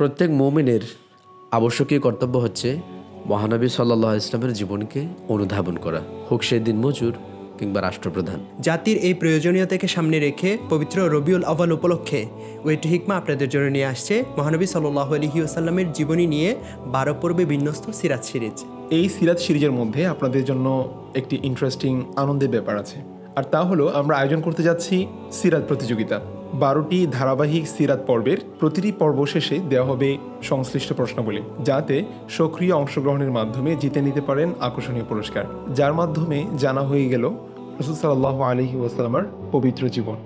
প্রত্যেক মুমিনের আবশ্যকীয় কর্তব্য হচ্ছে মহানবী সাল্লাল্লাহু আলাইহি ইসলামের জীবনকে অনুধাবন করা, হোক সে দিনমজুর কিংবা রাষ্ট্রপ্রধান। জাতির এই প্রয়োজনীয়তাকে সামনে রেখে পবিত্র রবিউল আউয়াল উপলক্ষে ওয়ে টু হিকমা আপনাদের জন্য নিয়ে আসছে মহানবী সাল্লাল্লাহু আলাইহি ওয়াসাল্লামের জীবনী নিয়ে 12 পর্বে বিন্যস্ত সিরাত সিরিজ। এই সিরাত সিরিজের মধ্যে আপনাদের জন্য একটি ইন্টারেস্টিং আনন্দের ব্যাপার আছে, আর তা হলো আমরা আয়োজন করতে যাচ্ছি সিরাত প্রতিযোগিতা। 12টি ধারাবাহিক সিরাত পর্বের প্রতিটি পর্ব শেষে দেওয়া হবে সংশ্লিষ্ট প্রশ্নাবলী, যাতে সক্রিয় অংশগ্রহণের মাধ্যমে জিতে নিতে পারেন আকর্ষণীয় পুরস্কার, যার মাধ্যমে জানা হয়ে গেল রাসূল সাল্লাল্লাহু আলাইহি ওয়াসাল্লামের পবিত্র জীবন।